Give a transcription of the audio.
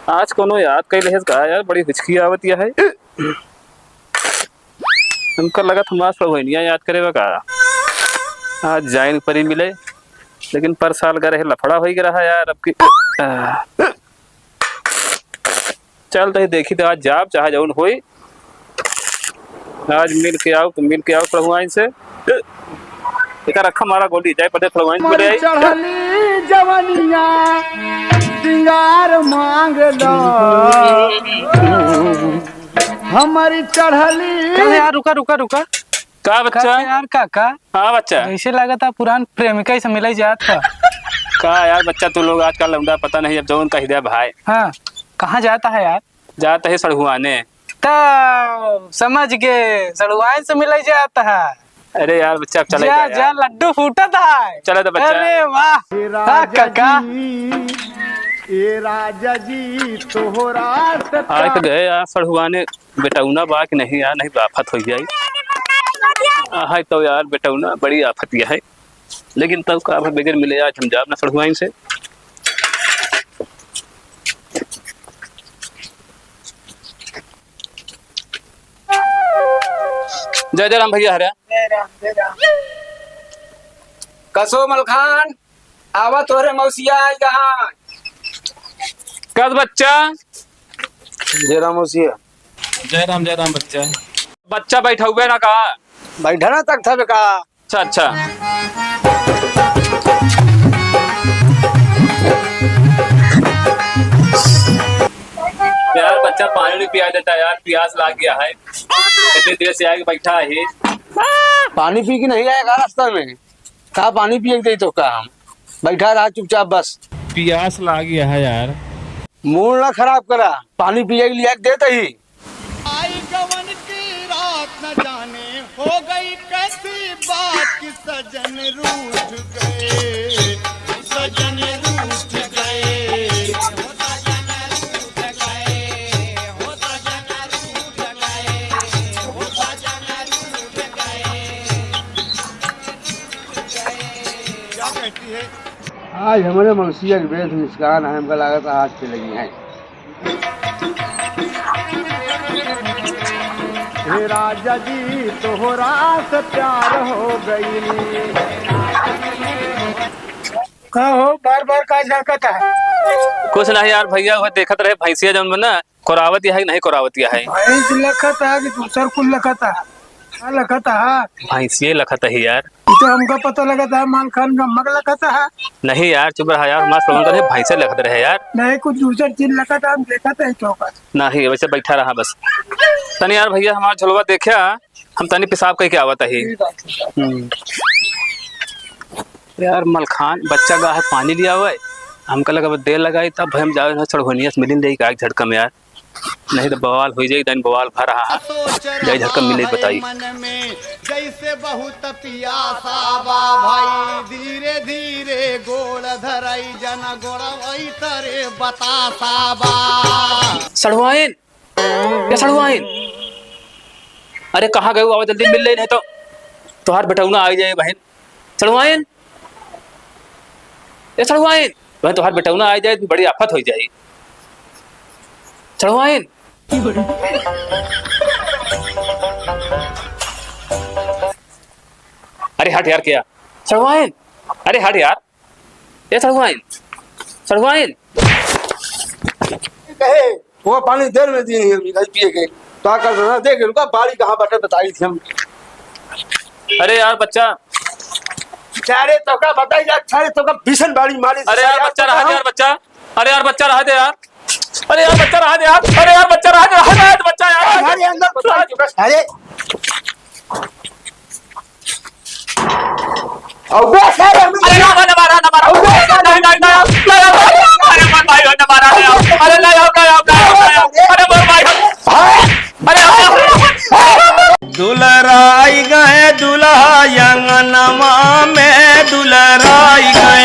आज कोनो याद कई लहज का यार, बड़ी हिचकी आवत है। हमको लगा हमारा प्रभुनिया याद करे का आज जाइन पर ही मिले, लेकिन पर साल का रहे लफड़ा हो ही रहा यार। अब की चल तो देखी तो आज जाब चाहे जौन हो, आज मिल के आओ प्रभुआइन से। एक रखा मारा गोली जाए पड़े प्रभुआइन बोले आई चढ़ली जवनिया सिंगार मांग लो हमारी चढ़ली। यार रुका रुका रुका का बच्चा यार काका। हाँ बच्चा, ऐसे लगा था पुरान प्रेमिका से मिला जात था का यार बच्चा तू लोग आजकल लौंडा पता नहीं अब जौन कह दिया भाई। हाँ कहाँ जाता है यार? जाता है सड़हुआने। तो समझ के सड़ुआइन से मिला जाता है। अरे यार बच्चा अब चले जा जा लड्डू फूटा था। चले तो बच्चा। अरे वाह हाँ काका। ए राजा जी तोहरा आज तो गए यार सड़हुआने, बेटौना बा कि नहीं यार, नहीं तो आफत हो जाए। हाँ तो यार बेटौना बड़ी आफत यह है, लेकिन तब का बगैर मिले आज हम जाब ना सड़हुआइन से। जय जय राम भैया। हरे कसो मलखान आवा तोरे मौसिया आई कहाँ? कद बच्चा? जय राम मौसिया। जय राम बच्चा। बच्चा बैठा हुआ ना कहा? बैठना तक था बेका। अच्छा अच्छा। यार बच्चा पानी नहीं पिया देता यार, प्यास लाग गया है। इतनी देर से आके बैठा है। पानी पी के नहीं आएगा रास्ता में? कहा पानी पिए दे तो का हम बैठा रहा चुपचाप बस। प्यास लाग गया है यार। मूड ना खराब करा, पानी पिए के लिए देते ही। आई गवन की रात न जाने हो गई कैसी बात कि सजन रूठ गए, सजन रूठ गए। आज हमारे मौसिया की बेस मुस्कान है, हमका लगा था आज पे लगी है। हे राजा जी तोहरा से प्यार हो गई। का हो बार बार का झलकता है? कुछ नहीं यार भैया, वो देखत रहे भैंसिया जौन में ना कोरावत है कि नहीं कोरावत है। भैंस लखता है कि दूसर कुल लखता है? क्या लखता है? भैंसिया लखत है यार। तो हमका पता लगा था माल खान का मग लखता है। नहीं यार चुप रहा यार, हमारा समझ रहे भैंसे लखत रहे यार। नहीं कुछ दूसर चीज लखता हम देखा था चौका। नहीं वैसे बैठा रहा बस। तनी यार भैया हमारा झलवा देखा, हम तनी पेशाब कह के आवत है। यार मलखान बच्चा गा है पानी लिया हुआ है, हमका लगा देर लगाई तब हम जाए सड़हुनिया से मिलिन जाए एक झटका में यार, नहीं तो बवाल हो जाएगी। दिन बवाल भर रहा जाए झटका मिले बताई। मन में जैसे बहुत प्यासा बा भाई, धीरे धीरे गोड़ धराई जना गोड़वई तरे बतासा बा। सड़हुआइन या सड़हुआइन, अरे कहाँ गए हो? जल्दी मिल ले, नहीं तो तुहार बेटौना आ जाए बहन। सड़हुआइन ये सड़हुआइन बहन, तुहार बेटौना आ जाए बड़ी आफत हो जाए। सड़हुआइन अरे हट यार क्या? सड़हुआइन अरे हट यार, ये सड़हुआइन सड़हुआइन कहे वो पानी देर में दी नहीं पिए के तो कर रहा देख उनका बाड़ी कहाँ बैठे बताई थी हम। अरे यार बच्चा, चारे तो का बताई जा, चारे तो का भीषण बाड़ी मारी। अरे यार बच्चा रहा दे यार बच्चा, अरे यार बच्चा रहा दे यार, अरे यार बच्चा रहा दे यार, अरे यार बच्चा रहा दे बच्चा यार। अरे अंदर अरे अबे सारे अरे ना मारा नहीं अरे मत भाई ना मारा यार, अरे ना यार अरे मत भाई, अरे दुलराई गए दुल्हा अंगनमा में दुलराई गए।